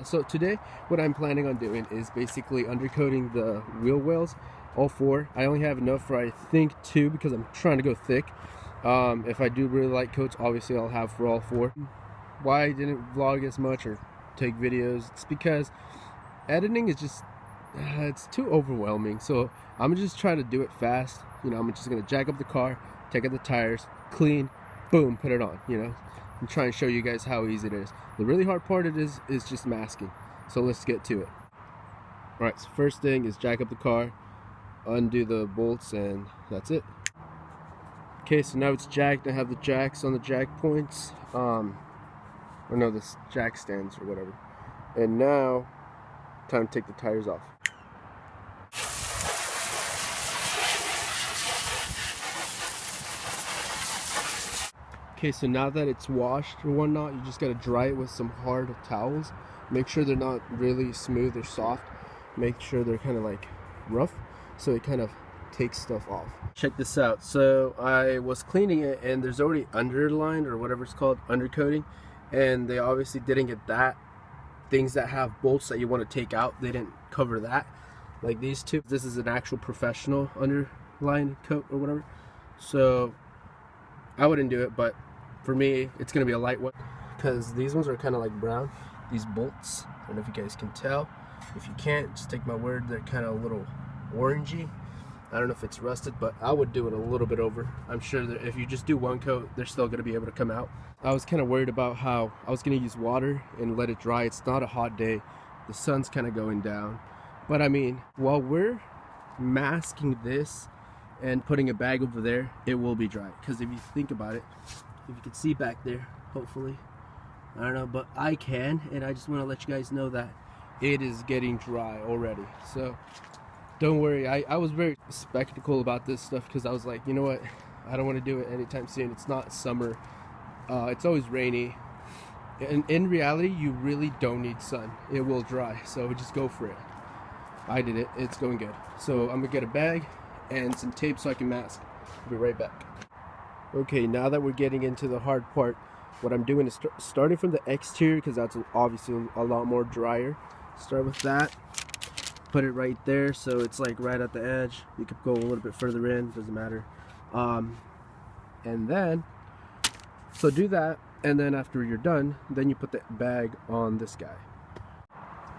So today what I'm planning on doing is basically undercoating the wheel wells, all four. I only have enough for I think 2 because I'm trying to go thick. If I do really light coats, obviously I'll have for all 4. Why I didn't vlog as much or take videos, it's because editing is just it's too overwhelming. So I'm just trying to do it fast. I'm just gonna jack up the car, take out the tires, clean, boom, put it on, and try and show you guys how easy it is. The really hard part is just masking. So let's get to it. Alright, so first thing is jack up the car, undo the bolts, and that's it. Okay, so now it's jacked. I have the jacks on the jack points. Or no, the jack stands or whatever. And now, time to take the tires off. Okay, so now that it's washed or whatnot, you just gotta dry it with some hard towels. Make sure they're not really smooth or soft. Make sure they're kind of like rough, so it kind of takes stuff off. Check this out. So I was cleaning it, and there's already underlined, or whatever it's called, undercoating, and they obviously didn't get that. Things that have bolts that you want to take out, they didn't cover that, like these two. This is an actual professional underline coat or whatever, so I wouldn't do it, but for me it's gonna be a light one because these ones are kind of like brown, these bolts. I don't know if you guys can tell. If you can't, just take my word, they're kind of a little orangey. I don't know if it's rusted, but I would do it a little bit over. I'm sure that if you just do one coat, they're still going to be able to come out. I was kind of worried about how I was going to use water and let it dry. It's not a hot day. The sun's kind of going down. But I mean, while we're masking this and putting a bag over there, it will be dry. Because if you think about it, if you can see back there, hopefully, I don't know, but I can. And I just want to let you guys know that it is getting dry already. So don't worry. I was very skeptical about this stuff because I was like, you know what, I don't want to do it anytime soon. It's not summer, it's always rainy, and in reality you really don't need sun. It will dry, so just go for it. I did it. It's going good. So I'm gonna get a bag and some tape so I can mask. I'll be right back. Okay, now that we're getting into the hard part, what I'm doing is starting from the exterior, because that's obviously a lot more drier. Start with that, put it right there so it's like right at the edge. You could go a little bit further in, doesn't matter. And then, so do that, and then after you're done, then you put the bag on this guy.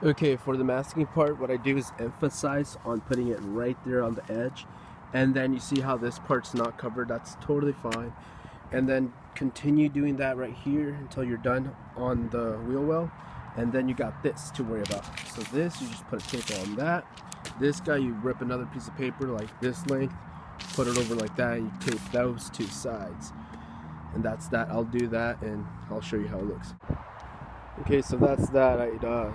Okay, for the masking part, what I do is emphasize on putting it right there on the edge, and then you see how this part's not covered. That's totally fine. And then continue doing that right here until you're done on the wheel well. And then you got this to worry about. So this, you just put a tape on that. This guy, you rip another piece of paper like this length, put it over like that, and you tape those 2 sides. And that's that. I'll do that and I'll show you how it looks. Okay, so that's that. I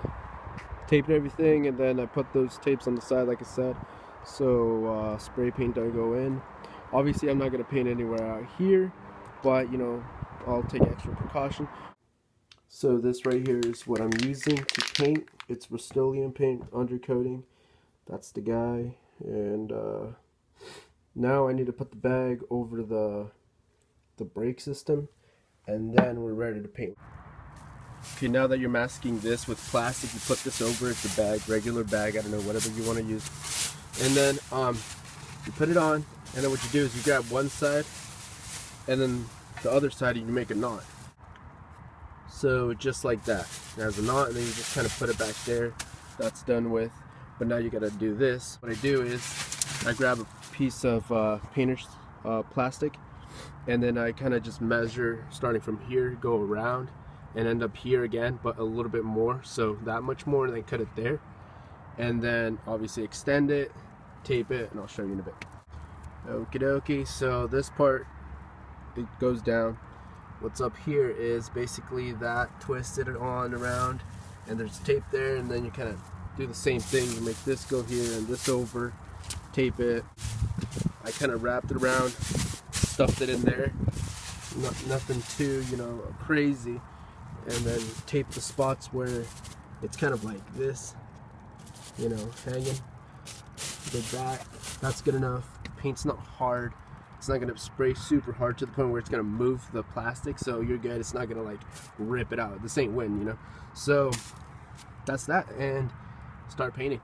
taped everything, and then I put those tapes on the side like I said, so spray paint doesn't go in. Obviously I'm not going to paint anywhere out here, but I'll take extra precaution. So this right here is what I'm using to paint. It's Rust-Oleum paint undercoating. That's the guy. And now I need to put the bag over the brake system, and then we're ready to paint. Okay, now that you're masking this with plastic, you put this over the bag, regular bag, I don't know, whatever you want to use. And then you put it on, and then what you do is you grab one side, and then the other side you make a knot. So just like that, it has a knot, and then you just kind of put it back there. That's done with. But now you gotta do this. What I do is I grab a piece of painter's plastic, and then I kind of just measure starting from here, go around, and end up here again, but a little bit more, so that much more, and then cut it there. And then obviously extend it, tape it, and I'll show you in a bit. Okie dokie, so this part, it goes down. What's up here is basically that, twisted it on around, and there's tape there, and then you kind of do the same thing. You make this go here and this over, tape it. I kind of wrapped it around, stuffed it in there, nothing too crazy, and then tape the spots where it's kind of like this, hanging. Did that. That's good enough. Paint's not hard. It's not going to spray super hard to the point where it's going to move the plastic, so you're good. It's not going to like rip it out. This ain't wind, So that's that, and start painting.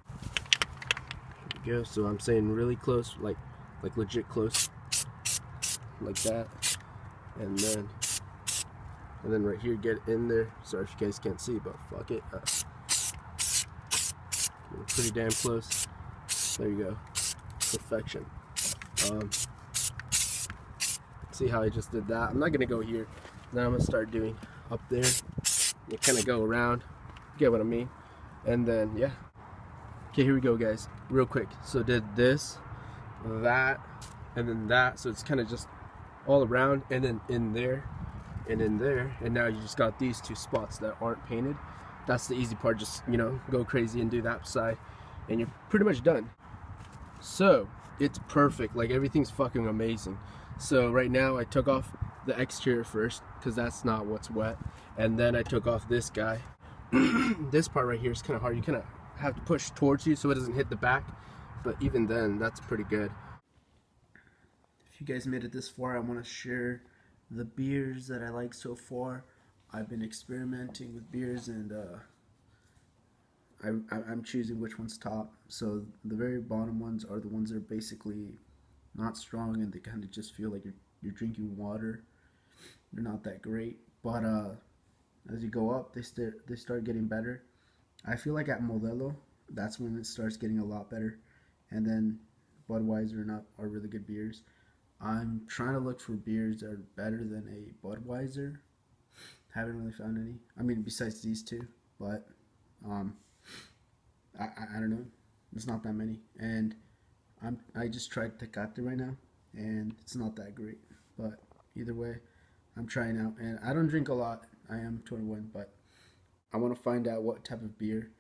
Here we go. So I'm saying really close, like legit close, like that, and then right here, get in there. Sorry if you guys can't see, but fuck it. Pretty damn close. There you go. Perfection. See how I just did that? I'm not gonna go here. Now I'm gonna start doing up there. You kind of go around. Get what I mean? And then yeah. Okay, here we go, guys. Real quick. So did this, that, and then that. So it's kind of just all around, and then in there, and in there, and now you just got these two spots that aren't painted. That's the easy part. Just, you know, go crazy and do that side, and you're pretty much done. So it's perfect. Like, everything's fucking amazing. So right now I took off the exterior first because that's not what's wet, and then I took off this guy. This part right here is kind of hard. You kind of have to push towards you so it doesn't hit the back, but even then, that's pretty good. If you guys made it this far, I want to share the beers that I like so far. I've been experimenting with beers, and I'm choosing which one's top. So the very bottom ones are the ones that are basically not strong, and they kind of just feel like you're drinking water. They're not that great, but as you go up, they start getting better. I feel like at Modelo, that's when it starts getting a lot better, and then Budweiser are really good beers. I'm trying to look for beers that are better than a Budweiser. Haven't really found any. I mean, besides these two, but I don't know. There's not that many, and I just tried Tecate right now, and it's not that great. But either way, I'm trying out, and I don't drink a lot. I am 21, but I want to find out what type of beer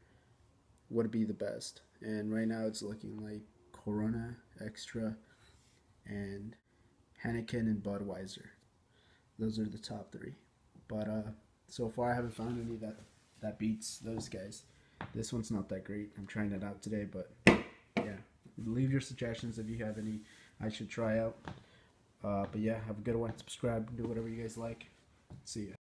would be the best. And right now, it's looking like Corona Extra and Heineken and Budweiser. Those are the top three. But so far, I haven't found any that beats those guys. This one's not that great. I'm trying it out today, but yeah. Leave your suggestions if you have any I should try out. But yeah, have a good one. Subscribe, do whatever you guys like. See ya.